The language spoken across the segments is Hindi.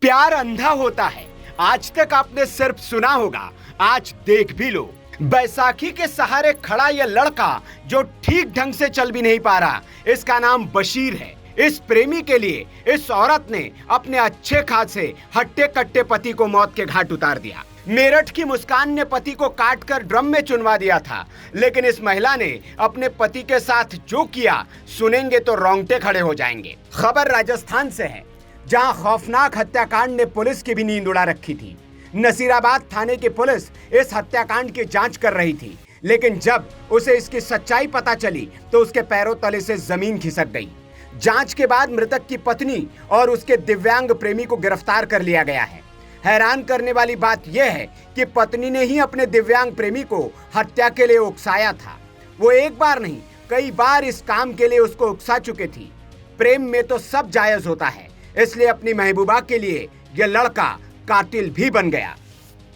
प्यार अंधा होता है, आज तक आपने सिर्फ सुना होगा, आज देख भी लो। बैसाखी के सहारे खड़ा यह लड़का जो ठीक ढंग से चल भी नहीं पा रहा, इसका नाम बशीर है। इस प्रेमी के लिए इस औरत ने अपने अच्छे खासे हट्टे कट्टे पति को मौत के घाट उतार दिया। मेरठ की मुस्कान ने पति को काटकर ड्रम में चुनवा दिया था, लेकिन इस महिला ने अपने पति के साथ जो किया, सुनेंगे तो रोंगटे खड़े हो जाएंगे। खबर राजस्थान से है, जहां खौफनाक हत्याकांड ने पुलिस की भी नींद उड़ा रखी थी। नसीराबाद थाने की पुलिस इस हत्याकांड की जांच कर रही थी, लेकिन जब उसे इसकी सच्चाई पता चली तो उसके पैरों तले से जमीन खिसक गई। जांच के बाद मृतक की पत्नी और उसके दिव्यांग प्रेमी को गिरफ्तार कर लिया गया है। हैरान करने वाली बात यह है कि पत्नी ने ही अपने दिव्यांग प्रेमी को हत्या के लिए उकसाया था। वो एक बार नहीं, कई बार इस काम के लिए उसको उकसा चुके थी। प्रेम में तो सब जायज होता है, इसलिए अपनी महबूबा के लिए यह लड़का कातिल भी बन गया।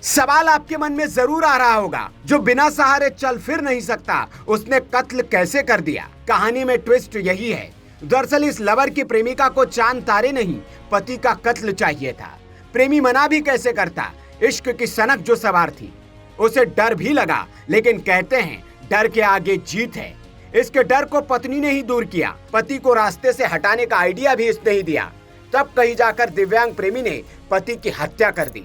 सवाल आपके मन में जरूर आ रहा होगा, जो बिना सहारे चल फिर नहीं सकता, उसने कत्ल कैसे कर दिया? कहानी में ट्विस्ट यही है। दरअसल इस लवर की प्रेमिका को चांद तारे नहीं, पति का कत्ल चाहिए था। प्रेमी मना भी कैसे करता? इश्क की सनक जो सवार थी, उसे डर भी लगा, लेकिन कहते हैं डर के आगे जीत है। इसके डर को पत्नी ने ही दूर किया। पति को रास्ते से हटाने का आइडिया भी इसने ही दिया। तब कहीं जाकर दिव्यांग प्रेमी ने पति की हत्या कर दी।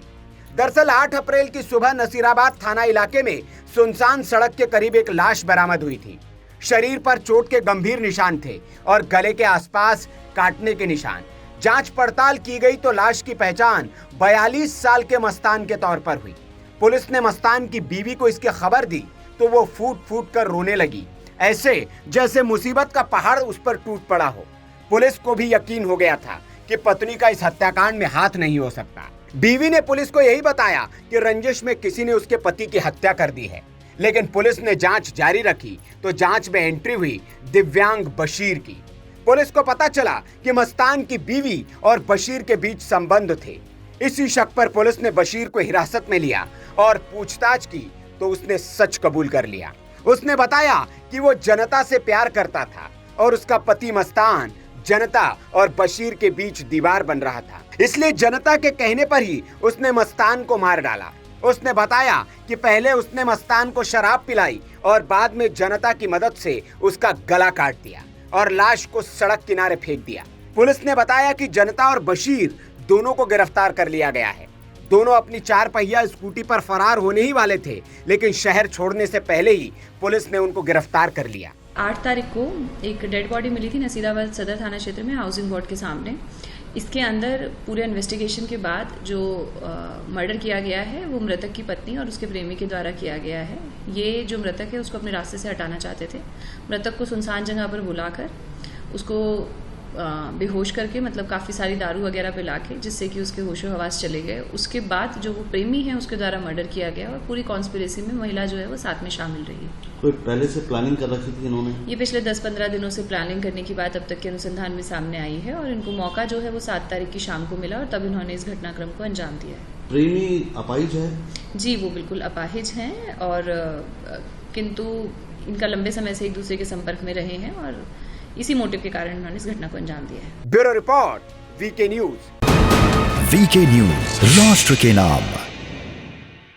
दरअसल 8 अप्रैल की सुबह नसीराबाद थाना इलाके में सुनसान सड़क के करीब एक लाश बरामद हुई थी। शरीर पर चोट के गंभीर निशान थे और गले के आसपास काटने के निशान। जांच पड़ताल की गई तो लाश की पहचान 42 साल के मस्तान के तौर पर हुई। पुलिस ने मस्तान की बीवी को इसकी खबर दी तो वो फूट फूट कर रोने लगी, ऐसे जैसे मुसीबत का पहाड़ उस पर टूट पड़ा हो। पुलिस को भी यकीन हो गया था कि पत्नी का इस हत्याकांड में हाथ नहीं हो सकता। बीवी ने पुलिस को यही बताया कि रंजिश में किसी ने उसके पति की हत्या कर दी है, लेकिन पुलिस ने जांच जारी रखी तो जांच में एंट्री हुई दिव्यांग बशीर की। पुलिस को पता चला कि मस्तान की बीवी और बशीर के बीच संबंध थे। इसी शक पर पुलिस ने बशीर को हिरासत में लिया और पूछताछ की तो उसने सच कबूल कर लिया। उसने बताया कि वो जनता से प्यार करता था और उसका पति मस्तान जनता और बशीर के बीच दीवार बन रहा था, इसलिए जनता के कहने पर ही उसने मस्तान को मार डाला। उसने बताया कि पहले उसने मस्तान को शराब पिलाई और बाद में जनता की मदद से उसका गला काट दिया और लाश को सड़क किनारे फेंक दिया। पुलिस ने बताया कि जनता और बशीर दोनों को गिरफ्तार कर लिया गया है। दोनों अपनी 4 पहिया स्कूटी पर फरार होने ही वाले थे, लेकिन शहर छोड़ने से पहले ही पुलिस ने उनको गिरफ्तार कर लिया। 8 तारीख को एक डेड बॉडी मिली थी नसीराबाद सदर थाना क्षेत्र में, हाउसिंग बोर्ड के सामने। इसके अंदर पूरे इन्वेस्टिगेशन के बाद जो मर्डर किया गया है वो मृतक की पत्नी और उसके प्रेमी के द्वारा किया गया है। ये जो मृतक है उसको अपने रास्ते से हटाना चाहते थे। मृतक को सुनसान जगह पर बुलाकर उसको बेहोश करके, मतलब काफ़ी सारी दारू वगैरह पिला के, जिससे कि उसके होशो हवास चले गए। उसके बाद जो वो प्रेमी है उसके द्वारा मर्डर किया गया और पूरी कॉन्स्पिरेसी में महिला जो है वो साथ में शामिल रही है। कोई पहले से प्लानिंग कर रखी थी इन्होंने? ये पिछले 10-15 दिनों से प्लानिंग करने की बात अब तक के अनुसंधान में सामने आई है और इनको मौका जो है वो 7 तारीख की शाम को मिला और तब इन्होंने इस घटनाक्रम को अंजाम दिया है। प्रेमी अपाहिज है? जी, वो बिल्कुल अपाहिज हैं और किंतु इनका लंबे समय से एक दूसरे के संपर्क में रहे हैं और इसी मोटिव के कारण उन्होंने इस घटना को अंजाम दिया है। Bureau report, VK news. VK news, राष्ट्र के नाम।